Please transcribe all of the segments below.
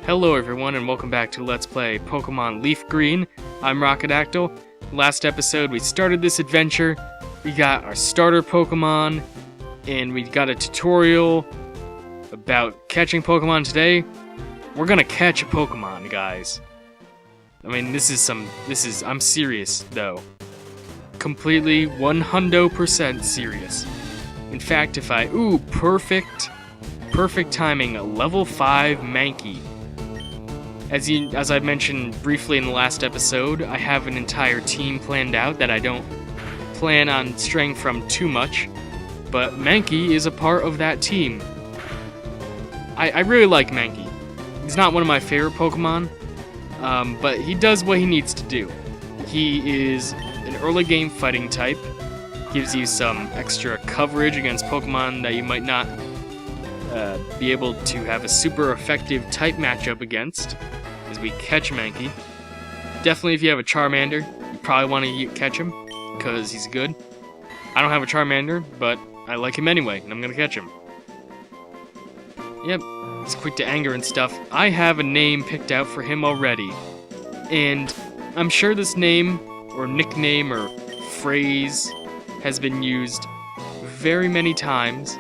Hello everyone and welcome back to Let's Play Pokemon LeafGreen. I'm Rockadactyl. Last episode we started this adventure, we got our starter Pokemon, and we got a tutorial about catching Pokemon. Today. We're gonna catch a Pokemon, guys. I mean, I'm serious though. Completely 100% serious. In fact, if I, perfect timing, a level 5 Mankey. As I mentioned briefly in the last episode, I have an entire team planned out that I don't plan on straying from too much, but Mankey is a part of that team. I really like Mankey. He's not one of my favorite Pokemon, but he does what he needs to do. He is an early game fighting type, gives you some extra coverage against Pokemon that you might not be able to have a super effective type matchup against, as we catch Mankey. Definitely if you have a Charmander, you probably want to catch him, because he's good. I don't have a Charmander, but I like him anyway, and I'm going to catch him. Yep, he's quick to anger and stuff. I have a name picked out for him already, and I'm sure this name, or nickname, or phrase has been used very many times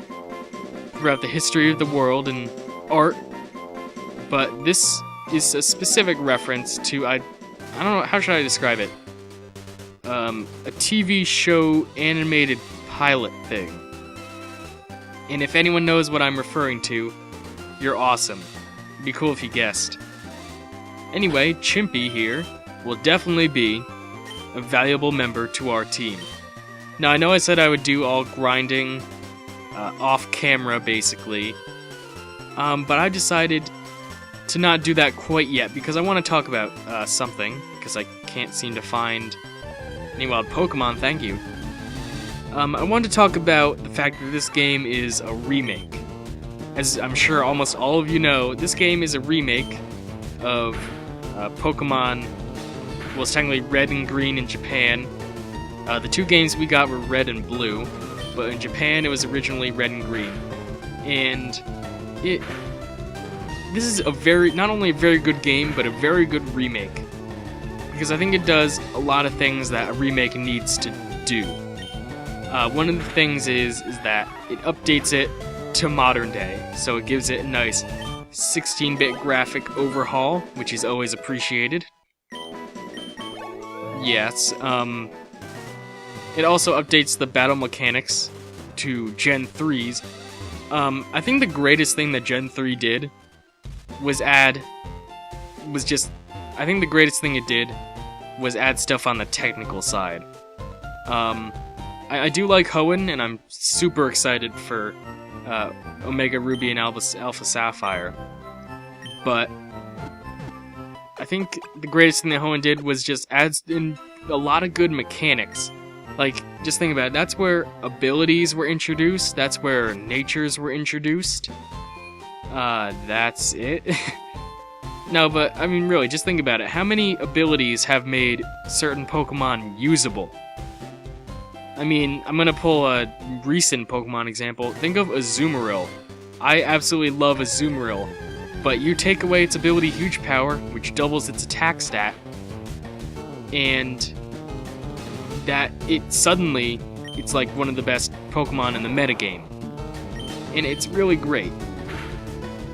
throughout the history of the world and art, but this is a specific reference to, I don't know, how should I describe it? A TV show animated pilot thing. And if anyone knows what I'm referring to, you're awesome. It'd be cool if you guessed. Anyway, Chimpy here will definitely be a valuable member to our team. Now, I know I said I would do all grinding off camera, basically, but I decided to not do that quite yet, because I want to talk about something, because I can't seem to find any wild Pokemon, thank you. I want to talk about the fact that this game is a remake. As I'm sure almost all of you know, this game is a remake of Pokemon, well, it's technically Red and Green in Japan. The two games we got were Red and Blue, but in Japan it was originally Red and Green. And this is not only a very good game, but a very good remake. Because I think it does a lot of things that a remake needs to do. One of the things is that it updates it to modern day, so it gives it a nice 16-bit graphic overhaul, which is always appreciated. Yes, it also updates the battle mechanics to Gen 3s. I think the greatest thing that Gen 3 did was add stuff on the technical side. I do like Hoenn, and I'm super excited for Omega Ruby and Alpha Sapphire. But I think the greatest thing that Hoenn did was just adds in a lot of good mechanics. Like, just think about it, that's where abilities were introduced, that's where natures were introduced. That's it. No, but, I mean, really, just think about it. How many abilities have made certain Pokemon usable? I mean, I'm gonna pull a recent Pokemon example. Think of Azumarill. I absolutely love Azumarill, but you take away its ability Huge Power, which doubles its attack stat, and it's like one of the best Pokemon in the metagame. And it's really great.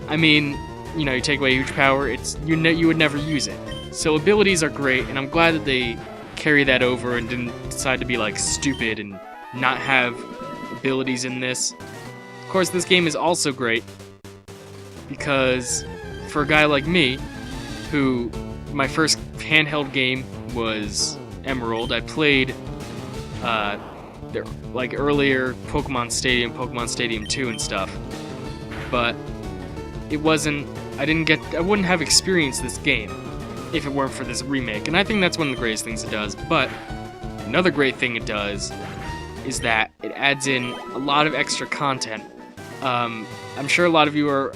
I mean, you know, you take away Huge Power, you would never use it. So abilities are great, and I'm glad that they carry that over and didn't decide to be like stupid and not have abilities in this. Of course, this game is also great because for a guy like me, who my first handheld game was Emerald, I played like earlier Pokemon Stadium 2 and stuff, but it wasn't, I wouldn't have experienced this game if it weren't for this remake, and I think that's one of the greatest things it does. But another great thing it does is that it adds in a lot of extra content. I'm sure a lot of you are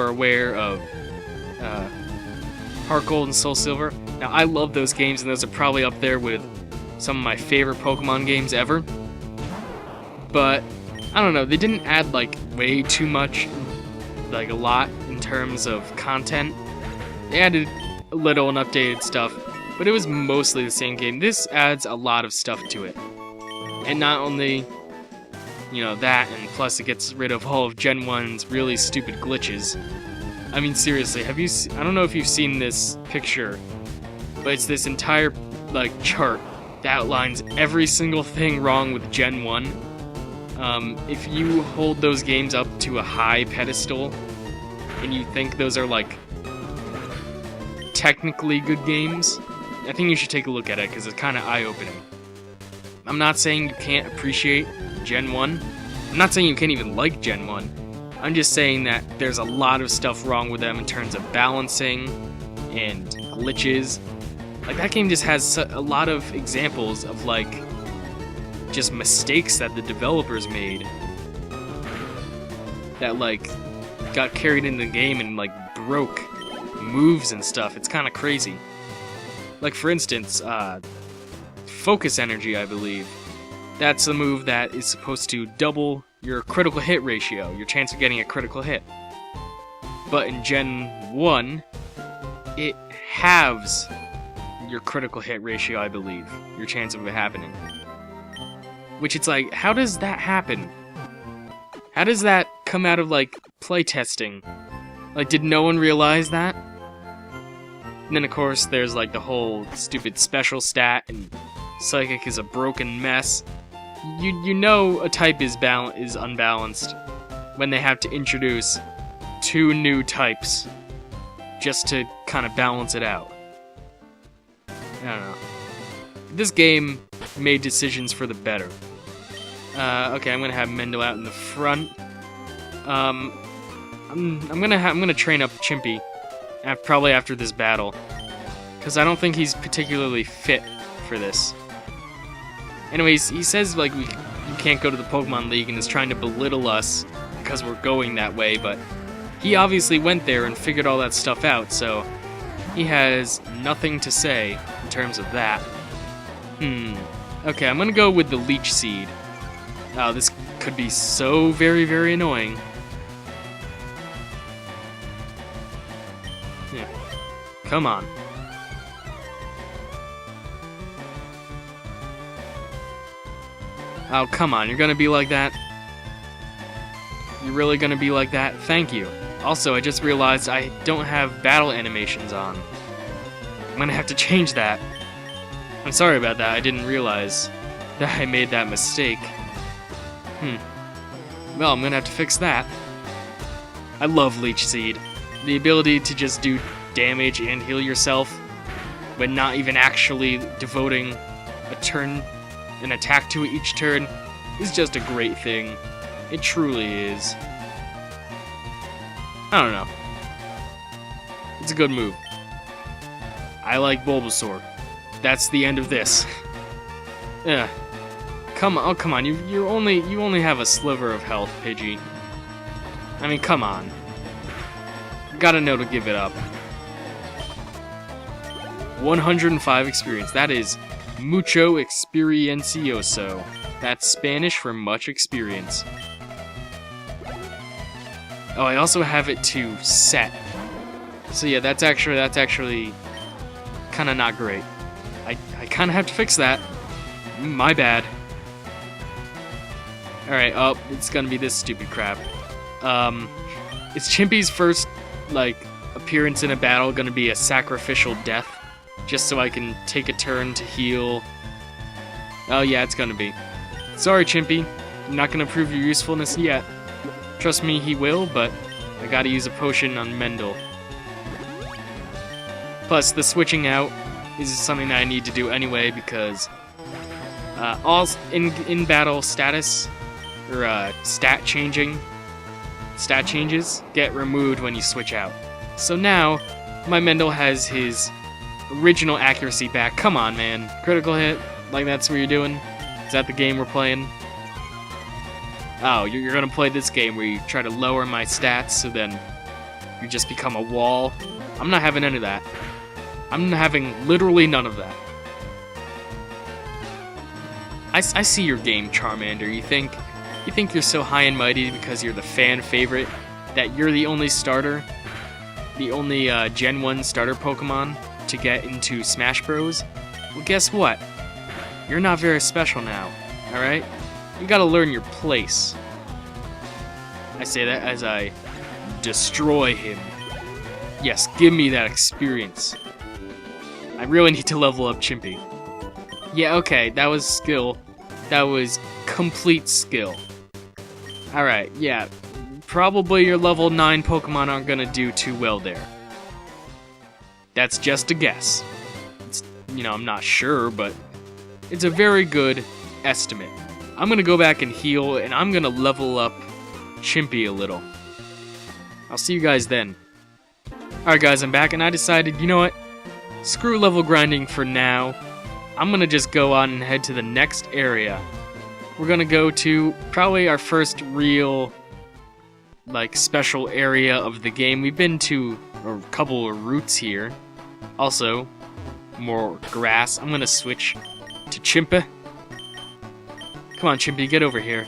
aware of Heart Gold and Soul Silver. Now, I love those games, and those are probably up there with some of my favorite Pokemon games ever. But I don't know, they didn't add like way too much, like a lot terms of content. They added a little and updated stuff, but it was mostly the same game. This adds a lot of stuff to it. And not only, you know, that, and plus it gets rid of all of Gen 1's really stupid glitches. I mean, seriously, I don't know if you've seen this picture, but it's this entire, like, chart that outlines every single thing wrong with Gen 1. If you hold those games up to a high pedestal, and you think those are, like, technically good games, I think you should take a look at it, because it's kind of eye-opening. I'm not saying you can't appreciate Gen 1. I'm not saying you can't even like Gen 1. I'm just saying that there's a lot of stuff wrong with them in terms of balancing and glitches. Like, that game just has a lot of examples of, like, just mistakes that the developers made that, like, got carried into the game and, like, broke moves and stuff. It's kind of crazy. Like, for instance, Focus Energy, I believe. That's a move that is supposed to double your critical hit ratio, your chance of getting a critical hit. But in Gen 1, it halves your critical hit ratio, I believe, your chance of it happening. Which, it's like, how does that happen? How does that come out of, like, playtesting? Like, did no one realize that? And then, of course, there's, like, the whole stupid special stat, and Psychic is a broken mess. You know a type is unbalanced when they have to introduce 2 new types just to kind of balance it out. I don't know. This game made decisions for the better. Okay, I'm gonna have Mendel out in the front. I'm gonna train up Chimpy, probably after this battle, because I don't think he's particularly fit for this. Anyways, he says, like, you can't go to the Pokemon League and is trying to belittle us because we're going that way, but he obviously went there and figured all that stuff out, so he has nothing to say in terms of that. Okay, I'm gonna go with the Leech Seed. Oh, this could be so very, very annoying. Yeah. Come on. Oh, come on, you're gonna be like that? You're really gonna be like that? Thank you. Also, I just realized I don't have battle animations on. I'm gonna have to change that. I'm sorry about that, I didn't realize that I made that mistake. Well, I'm gonna have to fix that. I love Leech Seed. The ability to just do damage and heal yourself, but not even actually devoting an attack to it each turn, is just a great thing. It truly is. I don't know. It's a good move. I like Bulbasaur. That's the end of this. Yeah. Come on, oh come on, you only have a sliver of health, Pidgey. I mean, come on. You gotta know to give it up. 105 experience. That is mucho experiencioso. That's Spanish for much experience. Oh, I also have it to set. So yeah, that's actually kind of not great. I kind of have to fix that. My bad. Alright, oh, it's gonna be this stupid crap. Is Chimpy's first, like, appearance in a battle gonna be a sacrificial death? Just so I can take a turn to heal? Oh yeah, it's gonna be. Sorry, Chimpy. I'm not gonna prove your usefulness yet. Trust me, he will, but I gotta use a potion on Mendel. Plus, the switching out is something that I need to do anyway, because all in-battle status, or stat changes get removed when you switch out. So now, my Mendel has his original accuracy back. Come on, man. Critical hit? Like, that's what you're doing? Is that the game we're playing? Oh, you're gonna play this game where you try to lower my stats so then you just become a wall? I'm not having any of that. I'm having literally none of that. I see your game, Charmander. You think you're so high and mighty because you're the fan favorite that you're the only starter the only Gen 1 starter Pokemon to get into Smash Bros. Well, guess what? You're not very special now, alright? You gotta learn your place. I say that as I destroy him. Yes, give me that experience. I really need to level up Chimpy. Yeah, okay, that was skill. That was complete skill. Alright, yeah. Probably your level 9 Pokemon aren't gonna do too well there. That's just a guess. It's, I'm not sure, but it's a very good estimate. I'm gonna go back and heal, and I'm gonna level up Chimpy a little. I'll see you guys then. Alright guys, I'm back, and I decided, you know what? Screw level grinding for now. I'm gonna just go on and head to the next area. We're gonna go to probably our first real, special area of the game. We've been to a couple of routes here. Also, more grass. I'm gonna switch to Chimpa. Come on, Chimpy, get over here.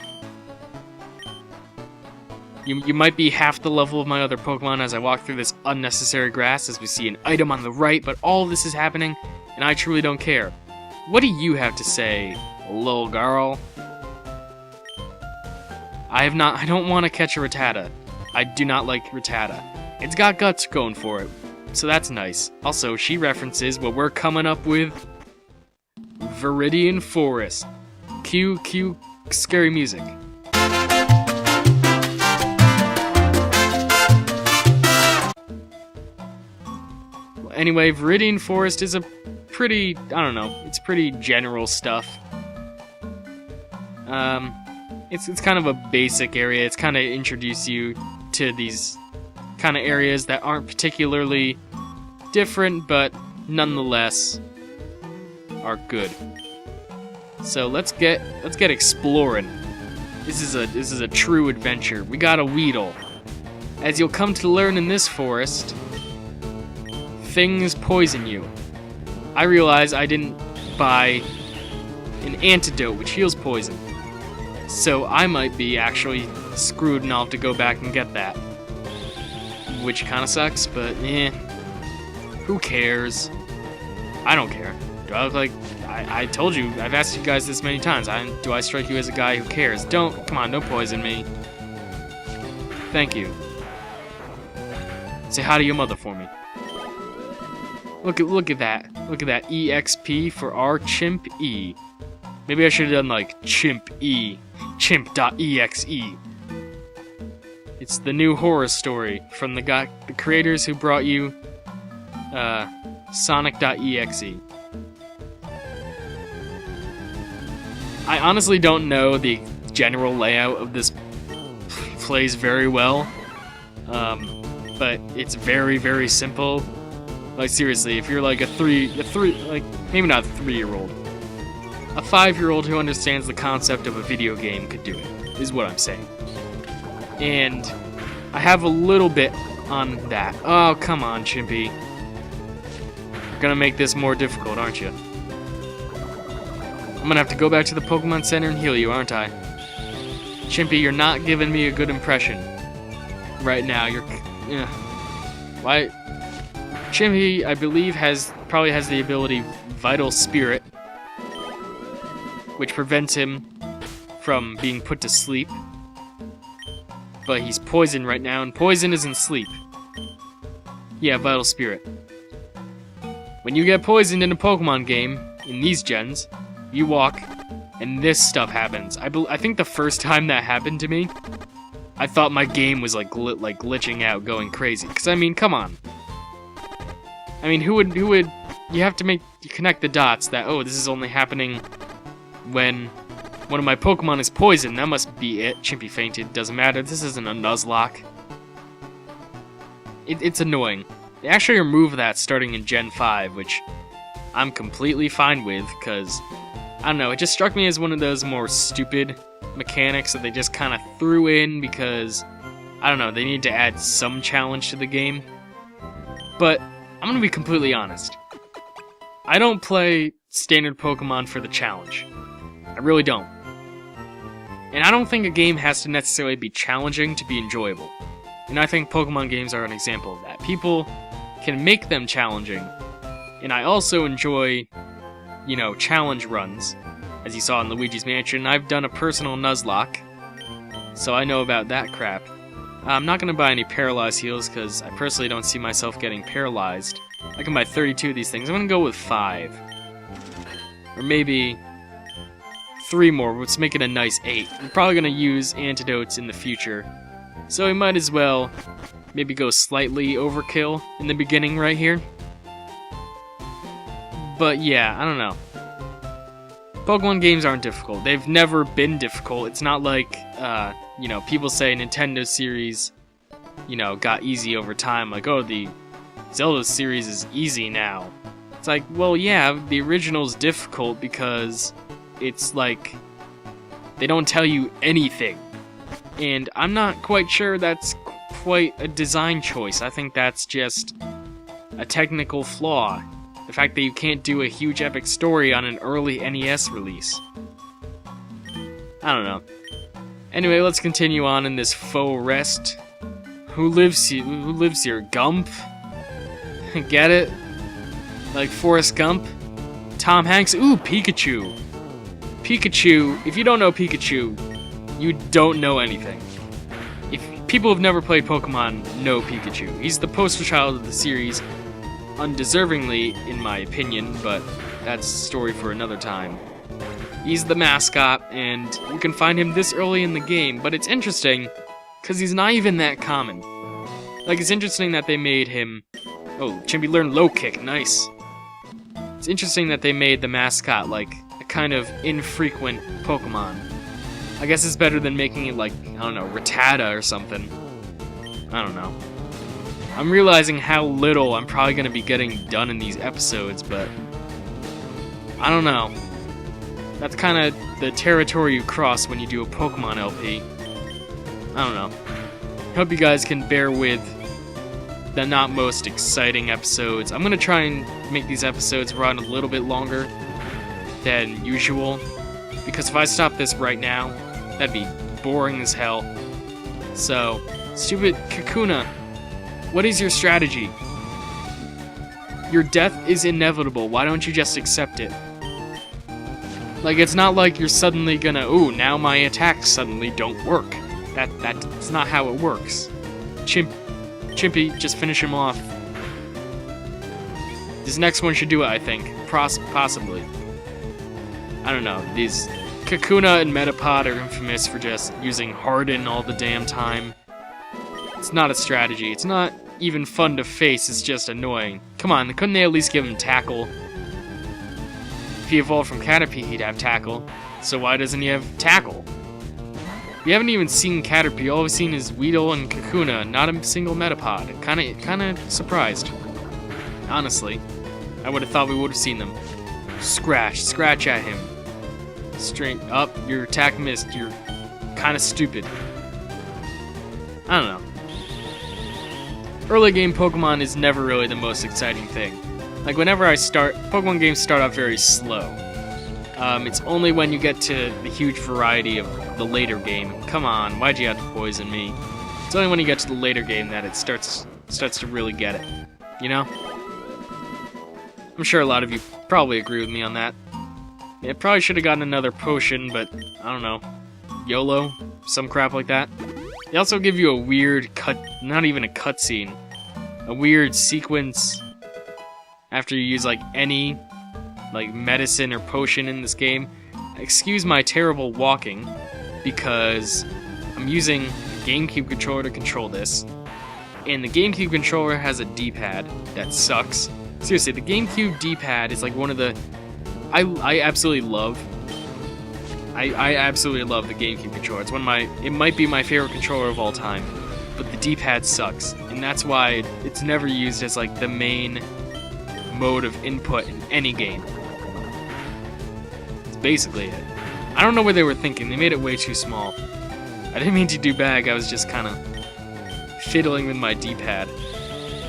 You might be half the level of my other Pokemon as I walk through this unnecessary grass, as we see an item on the right, but all of this is happening, and I truly don't care. What do you have to say, little girl? I don't want to catch a Rattata. I do not like Rattata. It's got guts going for it, so that's nice. Also, she references what we're coming up with. Viridian Forest. Cue scary music. Anyway, Viridian Forest is a pretty, it's pretty general stuff. It's kind of a basic area. It's kind of introduce you to these kind of areas that aren't particularly different, but nonetheless are good. So let's get exploring. This is a true adventure. We got a Weedle. As you'll come to learn in this forest, things poison you. I realize I didn't buy an antidote which heals poison. So I might be actually screwed and I'll have to go back and get that. Which kinda sucks, but who cares? I don't care. Do I look like... I told you, I've asked you guys this many times. Do I strike you as a guy who cares? Come on, don't poison me. Thank you. Say hi to your mother for me. Look at that. Look at that EXP for our Chimp E. Maybe I should have done Chimp E. Chimp.exe. It's the new horror story from the creators who brought you Sonic.exe. I honestly don't know the general layout of this place very well, but it's very, very simple. Seriously, if you're maybe not a 3-year-old, a 5-year-old who understands the concept of a video game could do it, is what I'm saying. And I have a little bit on that. Oh, come on, Chimpy. You're gonna make this more difficult, aren't you? I'm gonna have to go back to the Pokemon Center and heal you, aren't I? Chimpy, you're not giving me a good impression right now. Why? Chimpy, I believe, probably has the ability Vital Spirit, which prevents him from being put to sleep. But he's poisoned right now, and poison isn't sleep. Yeah, Vital Spirit. When you get poisoned in a Pokemon game, in these gens, you walk, and this stuff happens. I think the first time that happened to me, I thought my game was glitching out, going crazy. Because come on. Who would? You have to connect the dots that, oh, this is only happening when one of my Pokemon is poisoned. That must be it. Chimpy fainted. Doesn't matter. This isn't a Nuzlocke. It's annoying. They actually removed that starting in Gen 5, which I'm completely fine with, because, I don't know, it just struck me as one of those more stupid mechanics that they just kind of threw in because, I don't know, they need to add some challenge to the game. But I'm gonna be completely honest. I don't play standard Pokemon for the challenge. I really don't. And I don't think a game has to necessarily be challenging to be enjoyable. And I think Pokemon games are an example of that. People can make them challenging. And I also enjoy, you know, challenge runs. As you saw in Luigi's Mansion, I've done a personal Nuzlocke, so I know about that crap. I'm not going to buy any paralyzed heals because I personally don't see myself getting paralyzed. I can buy 32 of these things. I'm going to go with 5. Or maybe 3 more, let's make it a nice 8. I'm probably going to use antidotes in the future, so we might as well maybe go slightly overkill in the beginning right here. But yeah, I don't know. Pokemon games aren't difficult. They've never been difficult. It's not like, you know, people say Nintendo series, you know, got easy over time. Like, oh, the Zelda series is easy now. It's like, well, yeah, the original's difficult because it's like, they don't tell you anything. And I'm not quite sure that's quite a design choice. I think that's just a technical flaw. The fact that you can't do a huge epic story on an early NES release. I don't know. Anyway, let's continue on in this faux rest. Who lives here? Gump? Get it? Like Forrest Gump? Tom Hanks? Ooh, Pikachu. Pikachu, if you don't know Pikachu, you don't know anything. If people who've never played Pokemon know Pikachu. He's the poster child of the series, undeservingly, in my opinion, but that's a story for another time. He's the mascot, and you can find him this early in the game, but it's interesting, because he's not even that common. Like, it's interesting that they made him... Oh, Chimpy learned low kick, nice. It's interesting that they made the mascot, like, a kind of infrequent Pokemon. I guess it's better than making it like, I don't know, Rattata or something. I don't know. I'm realizing how little I'm probably going to be getting done in these episodes, but I don't know. That's kind of the territory you cross when you do a Pokemon LP. I don't know. Hope you guys can bear with the not most exciting episodes. I'm going to try and make these episodes run a little bit longer than usual, because if I stop this right now, that'd be boring as hell. So, stupid Kakuna, what is your strategy? Your death is inevitable. Why don't you just accept it? Like, it's not like you're suddenly gonna, ooh, now my attacks suddenly don't work. That's not how it works. Chimpy, just finish him off. This next one should do it, I think. Possibly. I don't know. These Kakuna and Metapod are infamous for just using Hardened all the damn time. It's not a strategy. It's not even fun to face. It's just annoying. Come on, couldn't they at least give him Tackle? If he evolved from Caterpie, he'd have Tackle. So why doesn't he have Tackle? We haven't even seen Caterpie. All we've seen is Weedle and Kakuna, not a single Metapod. Kinda surprised. Honestly. I would have thought we would have seen them. Scratch at him. Straight up, your attack missed. You're kinda stupid. I don't know. Early game Pokemon is never really the most exciting thing. Like, whenever I start, Pokemon games start out very slow. It's only when you get to the huge variety of the later game. Come on, why'd you have to poison me? It's only when you get to the later game that it starts to really get it. You know? I'm sure a lot of you probably agree with me on that. It probably should have gotten another potion, but I don't know. YOLO? Some crap like that. They also give you a weird not even a cutscene. A weird sequence after you use, like, any, like, medicine or potion in this game. Excuse my terrible walking, because I'm using a GameCube controller to control this, and the GameCube controller has a D-pad that sucks. Seriously, the GameCube D-pad is like one of the... I absolutely love... I absolutely love the GameCube controller. It's one of my... It might be my favorite controller of all time, but the D-pad sucks, and that's why it's never used as, like, the main mode of input in any game. It's basically it. I don't know what they were thinking. They made it way too small. I didn't mean to do bag. I was just kind of fiddling with my D-pad.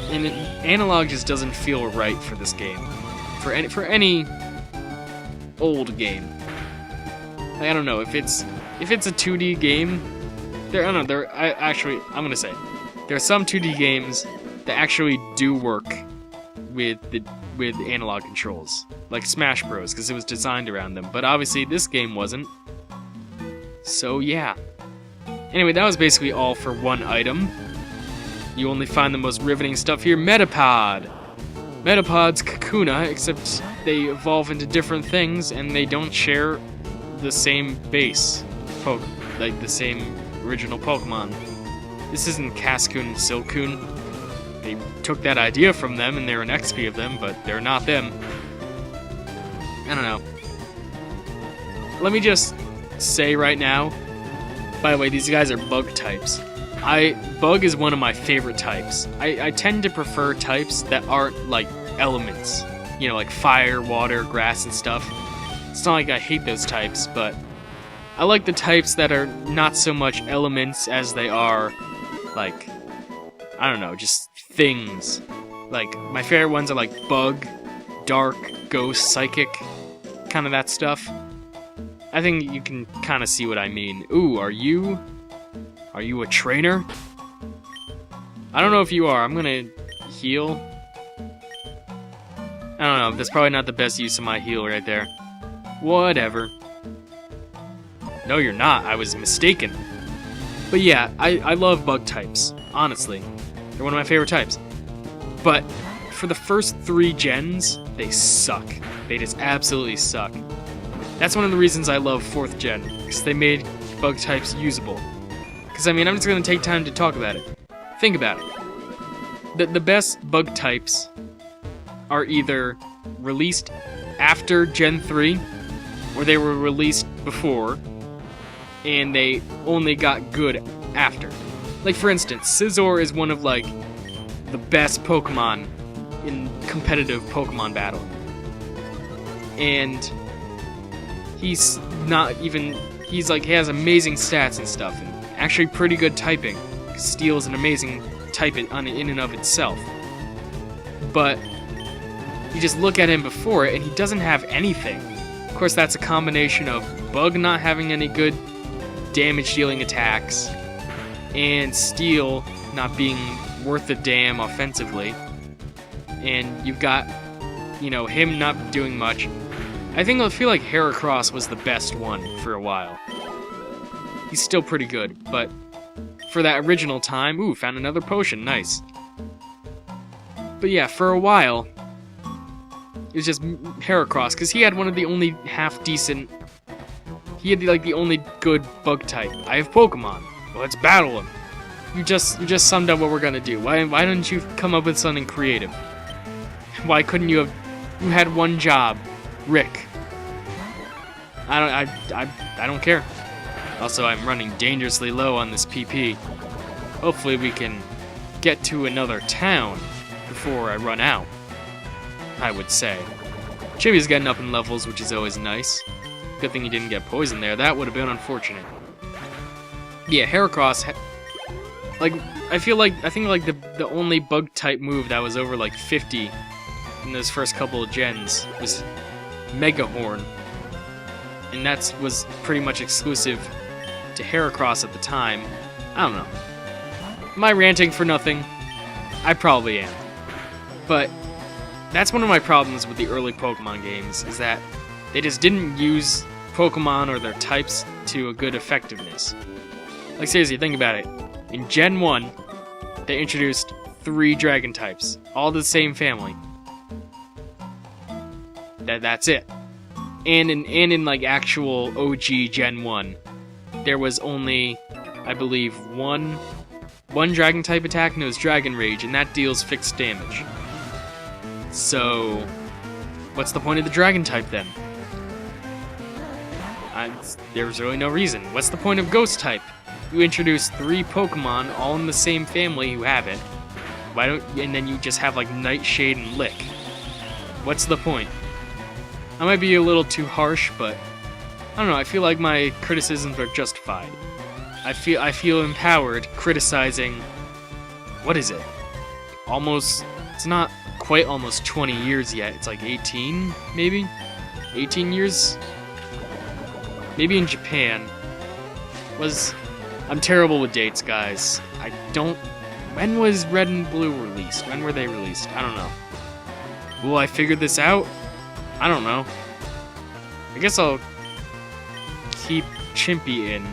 And analog just doesn't feel right for this game. For any old game. Like, I don't know, if it's a 2D game, I'm gonna say it. there are some 2D games that actually do work with analog controls, like Smash Bros, because it was designed around them. But obviously, this game wasn't. So yeah. Anyway, that was basically all for one item. You only find the most riveting stuff here. Metapod. Metapod's Kakuna, except they evolve into different things and they don't share the same base, like the same original Pokemon. This isn't Cascoon and Silcoon. They took that idea from them and they're an XP of them, but they're not them. I don't know. Let me just say right now, by the way, these guys are bug types. Bug is one of my favorite types. I tend to prefer types that aren't like elements. You know, like fire, water, grass, and stuff. It's not like I hate those types, but I like the types that are not so much elements as they are, like, I don't know, just things. Like, my favorite ones are like bug, dark, ghost, psychic, kind of that stuff. I think you can kind of see what I mean. Ooh, are you a trainer? I don't know if you are. I'm gonna heal. I don't know. That's probably not the best use of my heal right there. Whatever. No, you're not. I was mistaken. But yeah, I love bug types. Honestly. They're one of my favorite types. But for the first 3 gens, they suck. They just absolutely suck. That's one of the reasons I love 4th gen, because they made bug types usable. Because, I mean, I'm just going to take time to talk about it. Think about it. The best bug types are either released after Gen 3, or they were released before, and they only got good after. Like, for instance, Scizor is one of, like, the best Pokemon in competitive Pokemon battle. And he's not even... He's, like, he has amazing stats and stuff, and actually pretty good typing. Steel is an amazing type in and of itself. But you just look at him before it, and he doesn't have anything. Of course, that's a combination of Bug not having any good damage-dealing attacks, and Steel not being worth a damn offensively. And you've got, you know, him not doing much. I feel like Heracross was the best one for a while. He's still pretty good, but for that original time, ooh, found another potion, nice. But yeah, for a while, it was just Heracross, because he had one of the only half-decent... He had, like, the only good bug type. I have Pokemon. Let's battle him. You just summed up what we're gonna do. Why didn't you come up with something creative? Why couldn't you have... You had one job. Rick. I don't care. Also, I'm running dangerously low on this PP. Hopefully we can get to another town before I run out, I would say. Chibi's getting up in levels, which is always nice. Good thing he didn't get poisoned there. That would have been unfortunate. Yeah, Heracross... I think the only bug-type move that was over, like, 50 in those first couple of gens was Mega Horn. And that was pretty much exclusive to Heracross at the time. I don't know. Am I ranting for nothing? I probably am. But that's one of my problems with the early Pokemon games, is that they just didn't use Pokemon or their types to a good effectiveness. Like, seriously, think about it. In Gen 1, they introduced 3 Dragon types, all the same family. That's it. And in like actual OG Gen 1, there was only, I believe, one Dragon type attack, and it was Dragon Rage, and that deals fixed damage. So, what's the point of the Dragon type then? There's really no reason. What's the point of Ghost type? You introduce 3 Pokemon all in the same family who have it. And then you just have like Nightshade and Lick. What's the point? I might be a little too harsh, but I don't know, I feel like my criticisms are justified. I feel empowered criticizing, what is it? It's not quite almost 20 years yet, it's like 18, maybe? 18 years? Maybe in Japan. I'm terrible with dates, guys. I don't When was Red and Blue released? When were they released? I don't know. Will I figure this out? I don't know. I guess I'll keep Chimpy in.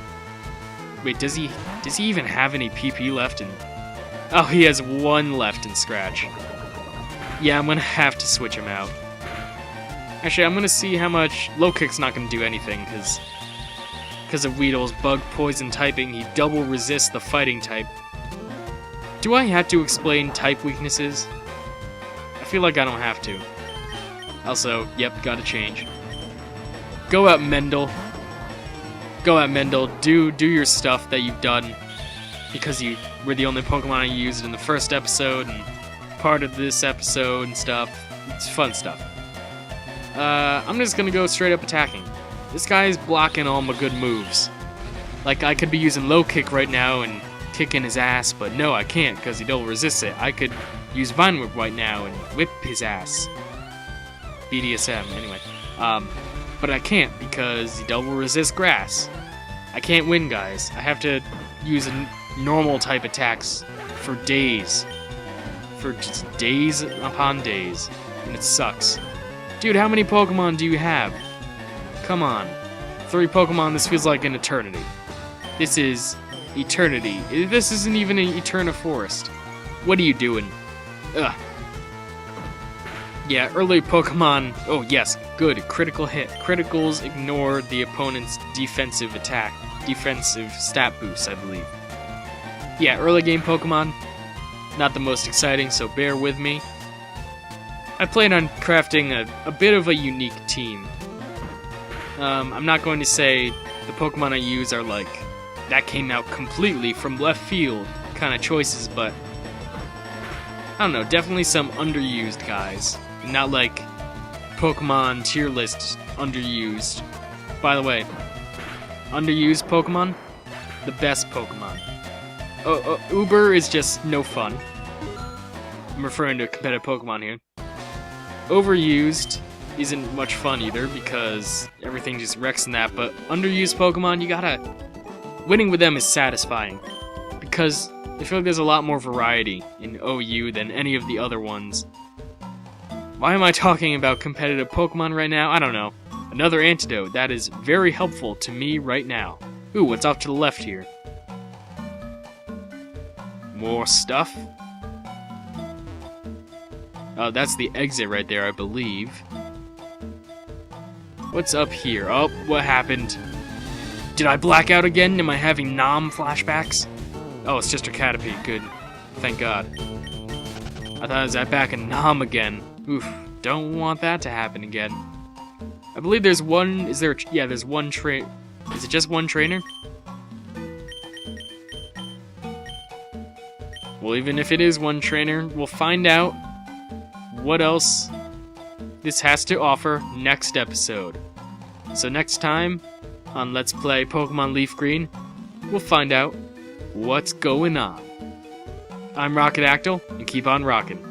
Wait, does he even have any PP left in... Oh, he has one left in Scratch. Yeah, I'm gonna have to switch him out. Actually, I'm gonna see how much... Low Kick's not gonna do anything, because of Weedle's bug poison typing, he double resists the fighting type. Do I have to explain type weaknesses? I feel like I don't have to. Also, yep, gotta change. Go out, Mendel. Go out, Mendel. Do your stuff that you've done. Because you were the only Pokemon I used in the first episode, and part of this episode and stuff. It's fun stuff. I'm just gonna go straight up attacking. This guy's blocking all my good moves. Like, I could be using Low Kick right now and kicking his ass, but no, I can't, because he double resists it. I could use Vine Whip right now and whip his ass. BDSM, anyway. But I can't, because he double resists grass. I can't win, guys. I have to use normal type attacks for days. For just days upon days. And it sucks. Dude, how many Pokemon do you have? Come on. 3 Pokemon, this feels like an eternity. This is eternity. This isn't even an Eterna Forest. What are you doing? Ugh. Yeah, early Pokemon... Oh, yes, good. Critical hit. Criticals ignore the opponent's defensive attack. Defensive stat boost, I believe. Yeah, early game Pokemon, not the most exciting, so bear with me. I plan on crafting a bit of a unique team. I'm not going to say the Pokemon I use are like, that came out completely from left field kind of choices, but I don't know, definitely some underused guys. Not like Pokemon tier list underused. By the way, underused Pokemon, the best Pokemon. Uber is just no fun. I'm referring to competitive Pokemon here. Overused isn't much fun either, because everything just wrecks in that, but underused Pokemon, you gotta... Winning with them is satisfying, because I feel like there's a lot more variety in OU than any of the other ones. Why am I talking about competitive Pokemon right now? I don't know. Another antidote that is very helpful to me right now. Ooh, what's off to the left here? More stuff? Oh, that's the exit right there, I believe. What's up here? Oh, what happened? Did I black out again? Am I having Nom flashbacks? Oh, it's just a Caterpie. Good. Thank God. I thought I was back in Nom again. Oof. Don't want that to happen again. I believe there's one... Is there... Yeah, there's one train... Is it just one trainer? Well, even if it is one trainer, we'll find out what else this has to offer next episode. So next time on Let's Play Pokemon LeafGreen, we'll find out what's going on. I'm Rocketactyl, and keep on rockin'.